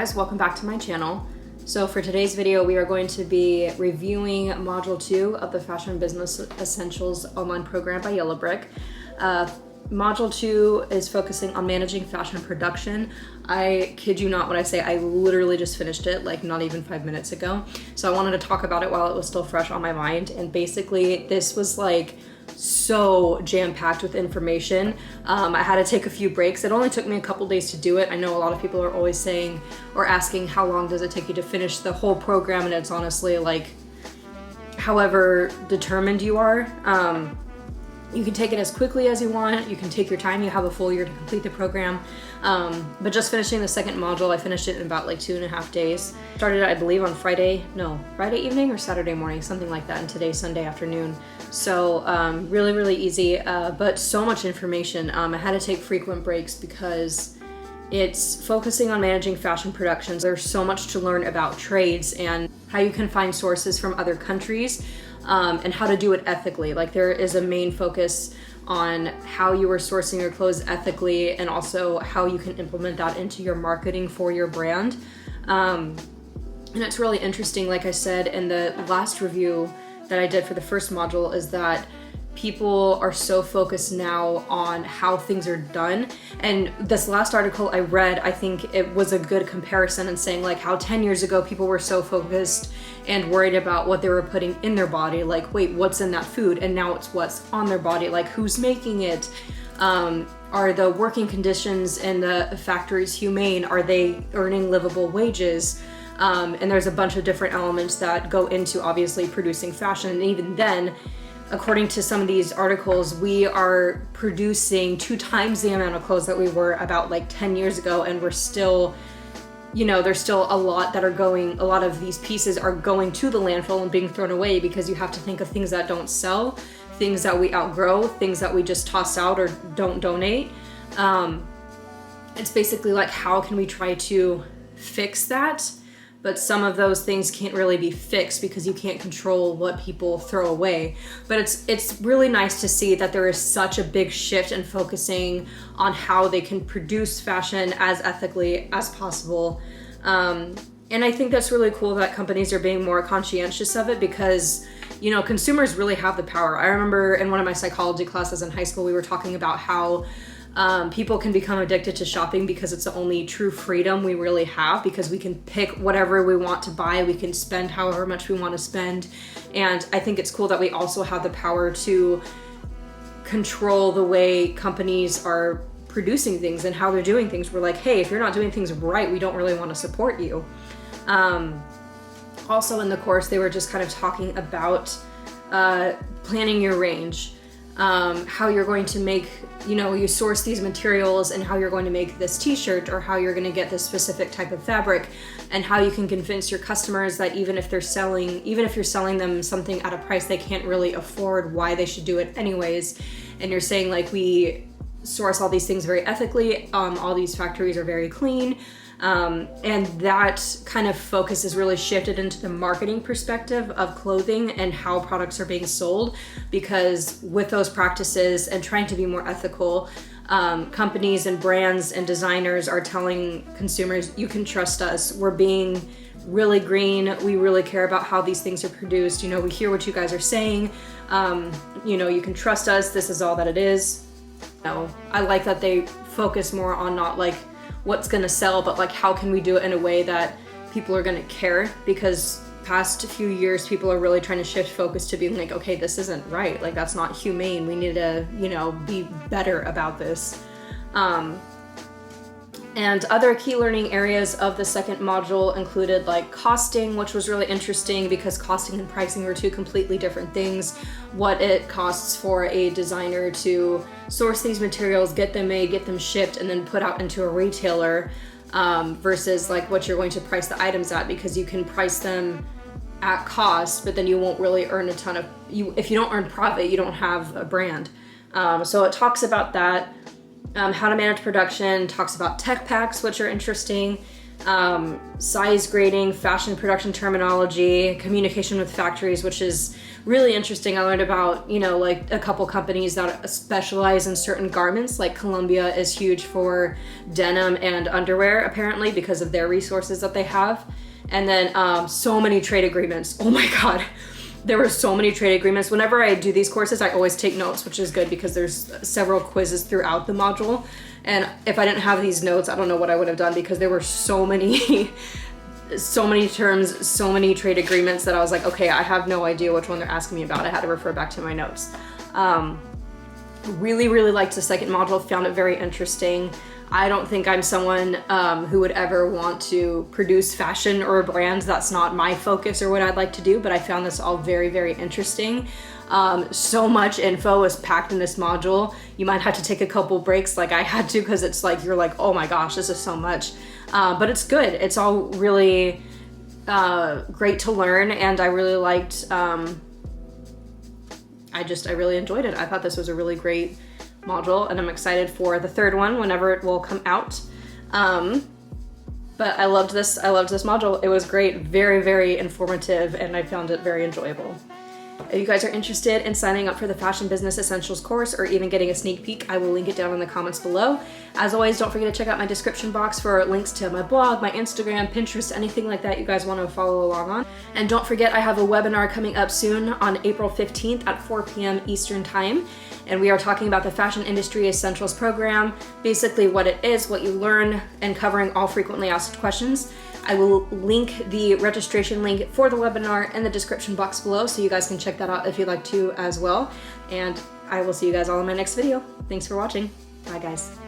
guys, welcome back to my channel. So for today's video, we are going to be reviewing Module 2 of the Fashion Business Essentials online program by Yellow Brick. Module 2 is focusing on managing fashion production. I kid you not when I say I literally just finished it like not even 5 minutes ago. So I wanted to talk about it while it was still fresh on my mind. And basically this was like so jam-packed with information. I had to take a few breaks. It only took me a couple days to do it. I know a lot of people are always saying or asking how long does it take you to finish the whole program, and it's honestly like however determined you are. You can take it as quickly as you want. You can take your time. You have a full year to complete the program. But just finishing the second module, I finished it in about like 2.5 days. Started, I believe, on Friday evening or Saturday morning, something like that, and today's Sunday afternoon. So really easy, but so much information. I had to take frequent breaks because it's focusing on managing fashion productions. There's so much to learn about trades and how you can find sources from other countries. And how to do it ethically. Like there is a main focus on how you are sourcing your clothes ethically and also how you can implement that into your marketing for your brand. And it's really interesting, like I said in the last review that I did for the first module, is that people are so focused now on how things are done. And this last article I read, I think it was a good comparison in saying like how 10 years ago people were so focused and worried about what they were putting in their body, like wait, what's in that food? And now it's what's on their body, like who's making it? Are the working conditions in the factories humane? Are they earning livable wages? And there's a bunch of different elements that go into obviously producing fashion. And even then, according to some of these articles, we are producing 2 times the amount of clothes that we were about like 10 years ago, and we're still, you know, there's still a lot that are going, a lot of these pieces are going to the landfill and being thrown away because you have to think of things that don't sell, things that we outgrow, things that we just toss out or don't donate. It's basically like, how can we try to fix that? But some of those things can't really be fixed because you can't control what people throw away. But it's really nice to see that there is such a big shift in focusing on how they can produce fashion as ethically as possible. And I think that's really cool that companies are being more conscientious of it because, you know, consumers really have the power. I remember in one of my psychology classes in high school, we were talking about how people can become addicted to shopping because it's the only true freedom we really have, because we can pick whatever we want to buy, we can spend however much we want to spend. And I think it's cool that we also have the power to control the way companies are producing things and how they're doing things. We're like, hey, if you're not doing things right, we don't really want to support you. Also in the course, they were just kind of talking about planning your range. How you're going to make, you know, you source these materials and how you're going to make this t-shirt or how you're going to get this specific type of fabric, and how you can convince your customers that even if you're selling them something at a price they can't really afford, why they should do it anyways. And you're saying like, we source all these things very ethically, all these factories are very clean. And that kind of focus is really shifted into the marketing perspective of clothing and how products are being sold, because with those practices and trying to be more ethical, companies and brands and designers are telling consumers, you can trust us. We're being really green. We really care about how these things are produced. You know, we hear what you guys are saying. You know, you can trust us. This is all that it is. You know, I like that they focus more on not like what's gonna sell, but like how can we do it in a way that people are gonna care, because past few years people are really trying to shift focus to being like, okay, this isn't right, like that's not humane, we need to, you know, be better about this. And other key learning areas of the second module included like costing, which was really interesting because costing and pricing were 2 completely different things. What it costs for a designer to source these materials, get them made, get them shipped, and then put out into a retailer, versus like what you're going to price the items at, because you can price them at cost, but then you won't really earn a ton of, if you don't earn profit, you don't have a brand. So it talks about that. How to manage production, talks about tech packs, which are interesting. size grading, fashion production terminology, communication with factories, which is really interesting. I learned about, you know, like a couple companies that specialize in certain garments, like Columbia is huge for denim and underwear apparently because of their resources that they have. And then so many trade agreements. Oh my God. There were so many trade agreements. Whenever I do these courses, I always take notes, which is good because there's several quizzes throughout the module. And if I didn't have these notes, I don't know what I would have done because there were so many, so many terms, so many trade agreements that I was like, okay, I have no idea which one they're asking me about. I had to refer back to my notes. Really, really liked the second module, found it very interesting. I don't think I'm someone who would ever want to produce fashion or brands. That's not my focus or what I'd like to do, but I found this all very, very interesting. So much info was packed in this module. You might have to take a couple breaks like I had to because it's like, you're like, oh my gosh, this is so much. But it's good. It's all really great to learn, and I really liked, I really enjoyed it. I thought this was a really great module, and I'm excited for the third one whenever it will come out. But I loved this module. It was great, very, very informative, and I found it very enjoyable. If you guys are interested in signing up for the Fashion Business Essentials course or even getting a sneak peek, I will link it down in the comments below. As always, don't forget to check out my description box for links to my blog, my Instagram, Pinterest, anything like that you guys want to follow along on. And don't forget, I have a webinar coming up soon on April 15th at 4 p.m. Eastern Time. And we are talking about the Fashion Industry Essentials program, basically what it is, what you learn, and covering all frequently asked questions. I will link the registration link for the webinar in the description box below, so you guys can check that out if you'd like to as well. And I will see you guys all in my next video. Thanks for watching. Bye guys.